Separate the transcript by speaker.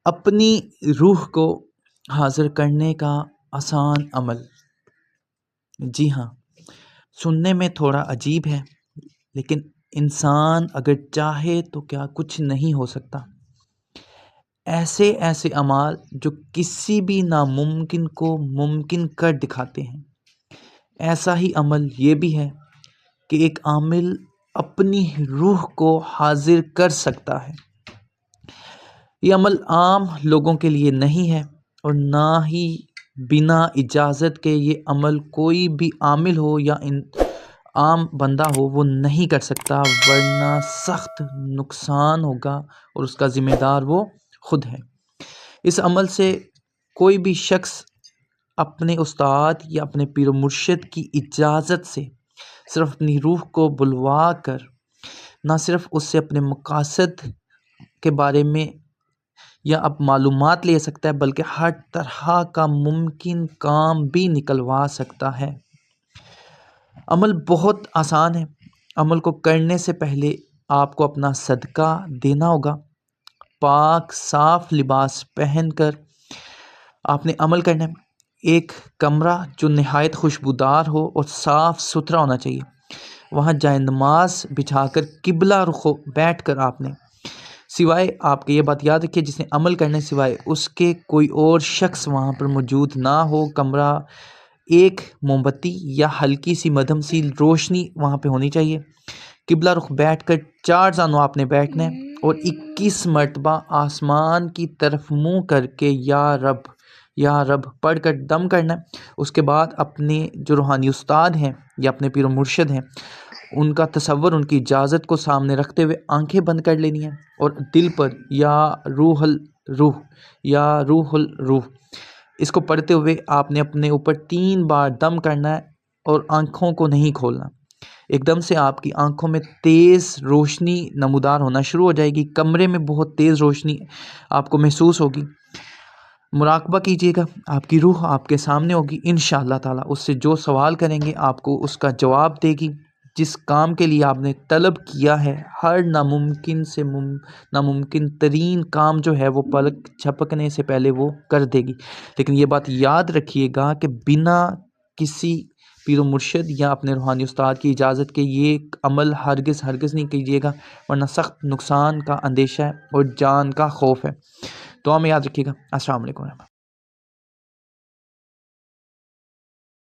Speaker 1: اپنی روح کو حاضر کرنے کا آسان عمل۔ جی ہاں، سننے میں تھوڑا عجیب ہے، لیکن انسان اگر چاہے تو کیا کچھ نہیں ہو سکتا۔ ایسے اعمال جو کسی بھی ناممکن کو ممکن کر دکھاتے ہیں۔ ایسا ہی عمل یہ بھی ہے کہ ایک عامل اپنی روح کو حاضر کر سکتا ہے۔ یہ عمل عام لوگوں کے لیے نہیں ہے، اور نہ ہی بنا اجازت کے یہ عمل کوئی بھی عامل ہو یا عام بندہ ہو وہ نہیں کر سکتا، ورنہ سخت نقصان ہوگا اور اس کا ذمہ دار وہ خود ہے۔ اس عمل سے کوئی بھی شخص اپنے استاد یا اپنے پیر و مرشد کی اجازت سے صرف اپنی روح کو بلوا کر نہ صرف اس سے اپنے مقاصد کے بارے میں یا اب معلومات لے سکتا ہے، بلکہ ہر طرح کا ممکن کام بھی نکلوا سکتا ہے۔ عمل بہت آسان ہے۔ عمل کو کرنے سے پہلے آپ کو اپنا صدقہ دینا ہوگا۔ پاک صاف لباس پہن کر آپ نے عمل کرنا ہے۔ ایک کمرہ جو نہایت خوشبودار ہو اور صاف ستھرا ہونا چاہیے، وہاں جائے نماز بچھا کر قبلہ رخ بیٹھ کر آپ نے، سوائے آپ کے، یہ بات یاد رکھیے، جس نے عمل کرنے سوائے اس کے کوئی اور شخص وہاں پر موجود نہ ہو۔ کمرہ ایک موم بتی یا ہلکی سی مدھم سی روشنی وہاں پہ ہونی چاہیے۔ قبلہ رخ بیٹھ کر 4 زانوں آپ نے بیٹھنا ہے اور 21 مرتبہ آسمان کی طرف منہ کر کے یا رب پڑھ کر دم کرنا ہے۔ اس کے بعد اپنے جو روحانی استاد ہیں یا اپنے پیر و مرشد ہیں ان کا تصور، ان کی اجازت کو سامنے رکھتے ہوئے آنکھیں بند کر لینی ہیں، اور دل پر یا روح الروح اس کو پڑھتے ہوئے آپ نے اپنے اوپر 3 بار دم کرنا ہے اور آنکھوں کو نہیں کھولنا۔ ایک دم سے آپ کی آنکھوں میں تیز روشنی نمودار ہونا شروع ہو جائے گی۔ کمرے میں بہت تیز روشنی آپ کو محسوس ہوگی۔ مراقبہ کیجیے گا، آپ کی روح آپ کے سامنے ہوگی، انشاءاللہ تعالیٰ اس سے جو سوال کریں گے آپ کو اس کا جواب دے گی۔ جس کام کے لیے آپ نے طلب کیا ہے، ہر ناممکن سے ناممکن ترین کام جو ہے وہ پلک جھپکنے سے پہلے وہ کر دے گی۔ لیکن یہ بات یاد رکھیے گا کہ بنا کسی پیر و مرشد یا اپنے روحانی استاد کی اجازت کے یہ عمل ہرگز نہیں کیجیے گا، ورنہ سخت نقصان کا اندیشہ ہے اور جان کا خوف ہے۔ دعا میں یاد رکھیے گا۔ السلام علیکم۔